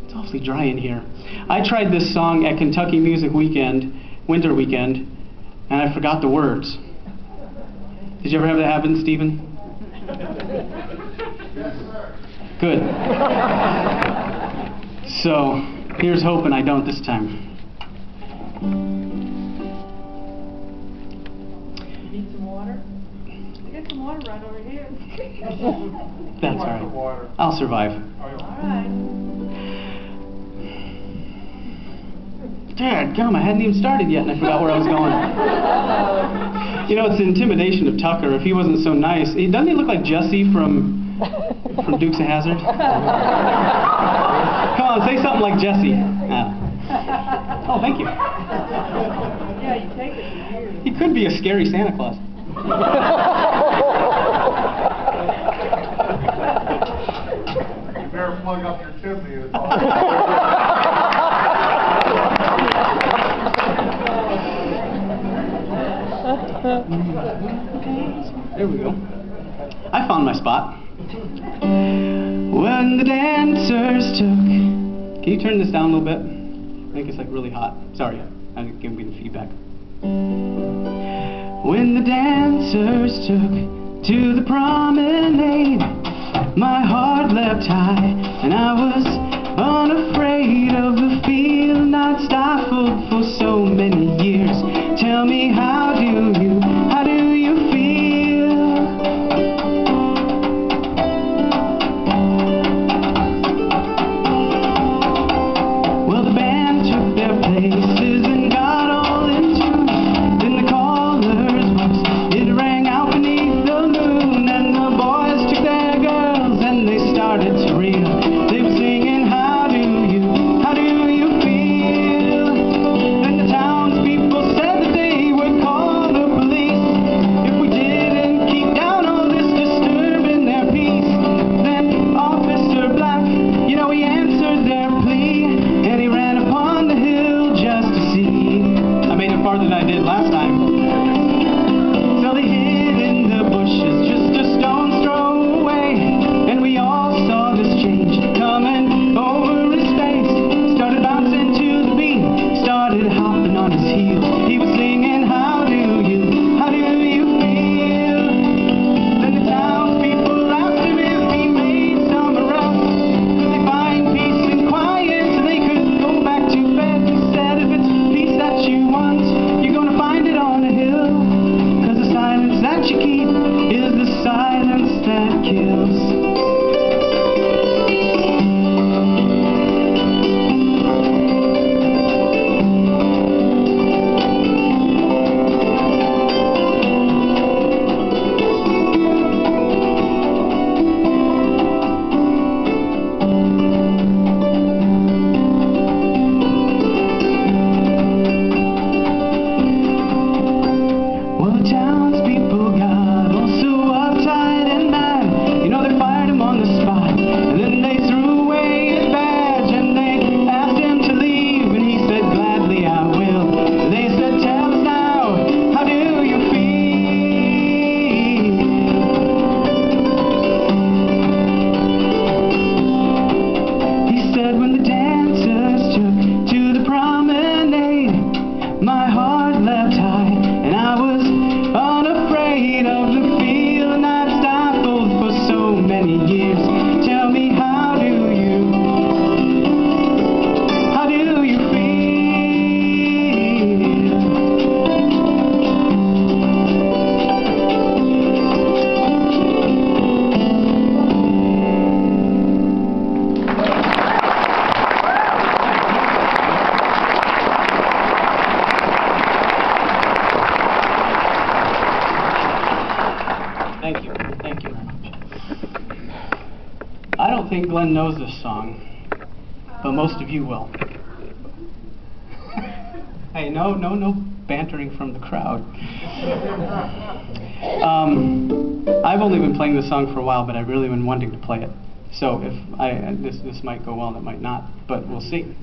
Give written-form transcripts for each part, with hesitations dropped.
It's awfully dry in here. I tried this song at Kentucky Music Weekend, Winter Weekend, and I forgot the words. Did you ever have that happen, Stephen? Good. So, here's hoping I don't this time. Need some water? I got some water right over here. That's all right. I'll survive. All right. Dadgum, I hadn't even started yet and I forgot where I was going. You know, it's the intimidation of Tucker. If he wasn't so nice, doesn't he look like Jesse from Dukes of Hazzard? Come on, say something like Jesse. Oh, thank you. Yeah, you take it. He could be a scary Santa Claus. You better plug up your chimney. There we go. I found my spot. When the dancers took... Can you turn this down a little bit? I think it's like really hot. Sorry, I'm giving me the feedback. When the dancers took to the promenade, my heart leapt high and I was unafraid of the feeling I'd stifled for so many years. Tell me, how do you feel? Well, the band took their places and got all in tune. Then the caller's voice, it rang out beneath the moon, and the boys took their girls and they started to reel. They were singing, how do you feel? And the townspeople said that they would call the police if we didn't keep down all this disturbing their peace. Then Officer Black, you know, he answered their plea, and he ran upon the hill just to see. I made it farther than I did last time. So they hid in the bushes just a stone's throw away, and we all saw this change coming over his face. Started bouncing to the beat, started hopping on his heels. He was singing, how do you feel? Then the townspeople asked him if he made some arrests. Could they find peace and quiet so they could go back to bed? He said, if it's peace that you want, you're gonna find it on a hill. 'Cause the silence that you keep is the silence that kills. Well, the townspeople got all so uptight and mad. You know, they fired him on the spot, and then they threw away his badge, and they asked him to leave, and he said, gladly I will. They said, tell us now, how do you feel? He said, when the dancers took to the promenade, my heart leapt high, and I was unafraid of the feeling I'd stifled for so many years. Tell me, how do you feel? Thank you very much. I don't think Glenn knows this song, but most of you will. Hey, no bantering from the crowd. I've only been playing this song for a while, but I've really been wanting to play it. So if this might go well, and it might not, but we'll see.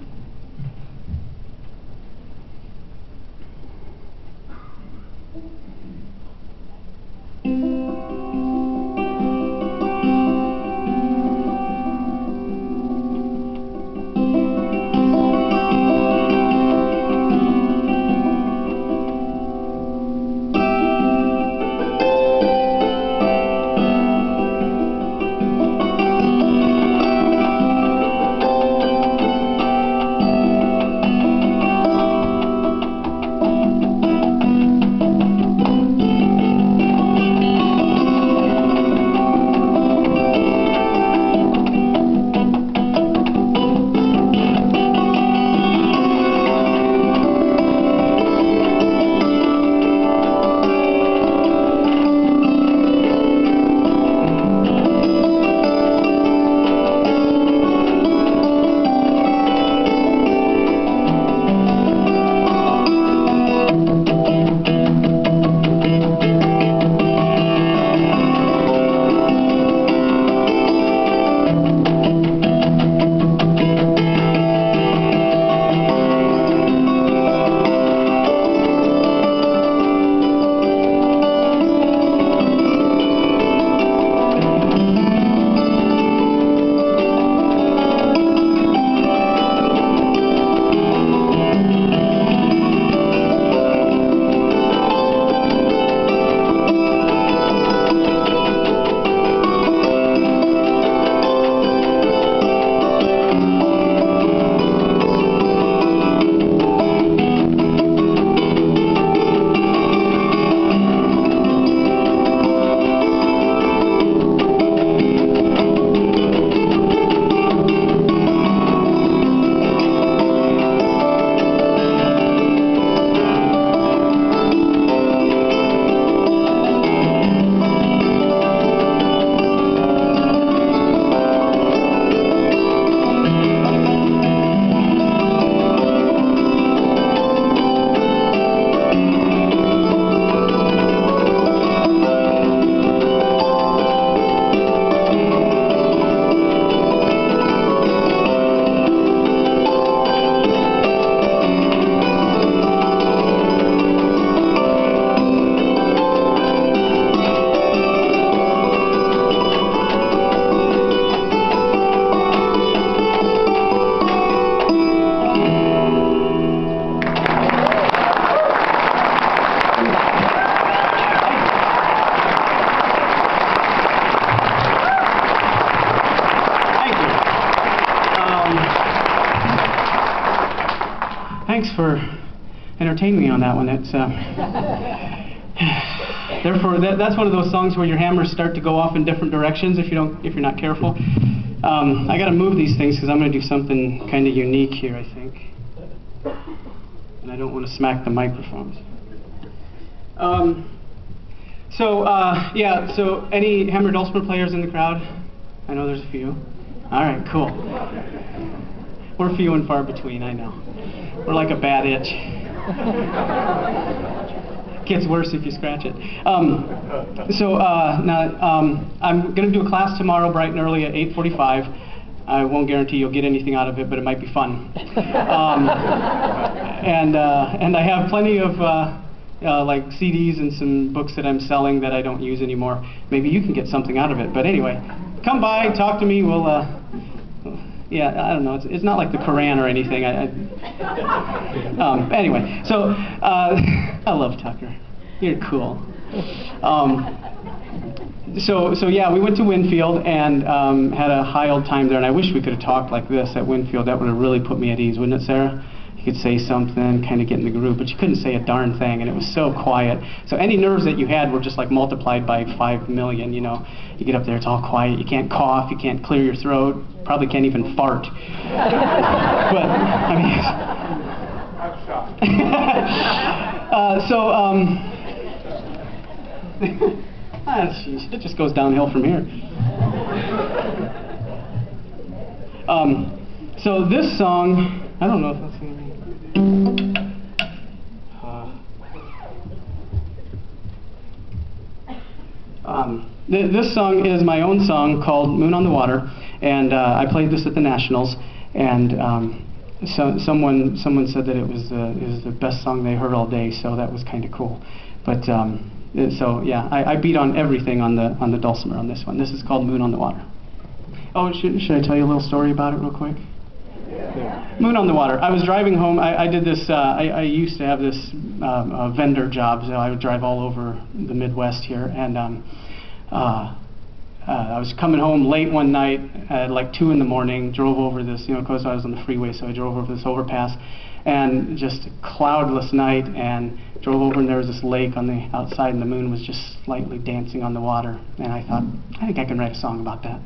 for entertaining me on that one. It's therefore that's one of those songs where your hammers start to go off in different directions if you're not careful. I got to move these things because I'm going to do something kind of unique here, I think, and I don't want to smack the microphones. Yeah. So any hammer dulcimer players in the crowd? I know there's a few. All right, cool. We're few and far between, I know. We're like a bad itch. Gets worse if you scratch it. Now, I'm going to do a class tomorrow bright and early at 8:45. I won't guarantee you'll get anything out of it, but it might be fun. And I have plenty of like CDs and some books that I'm selling that I don't use anymore. Maybe you can get something out of it. But anyway, come by, talk to me. We'll, yeah, I don't know. It's not like the Quran or anything. Anyway, so I love Tucker. You're cool. So yeah, we went to Winfield and had a high old time there. And I wish we could have talked like this at Winfield. That would have really put me at ease, wouldn't it, Sarah? You could say something, kind of get in the groove, but you couldn't say a darn thing, and it was so quiet. So any nerves that you had were just like multiplied by 5 million, you know. You get up there, it's all quiet, you can't cough, you can't clear your throat, probably can't even fart. But, I mean... I'm shocked. It just goes downhill from here. So this song, I don't know if that's going to be... this song is my own song called Moon on the Water, and I played this at the Nationals, and someone said that it was the best song they heard all day, so that was kind of cool. But so yeah, I beat on everything on the dulcimer on this one. This is called Moon on the Water. Oh, should I tell you a little story about it real quick? Moon on the Water. I was driving home. I did this. I used to have this vendor job, so I would drive all over the Midwest here. And I was coming home late one night at like 2 in the morning. Drove over this, you know, because I was on the freeway, so I drove over this overpass, and just a cloudless night. And drove over, and there was this lake on the outside, and the moon was just slightly dancing on the water. And I thought, I think I can write a song about that.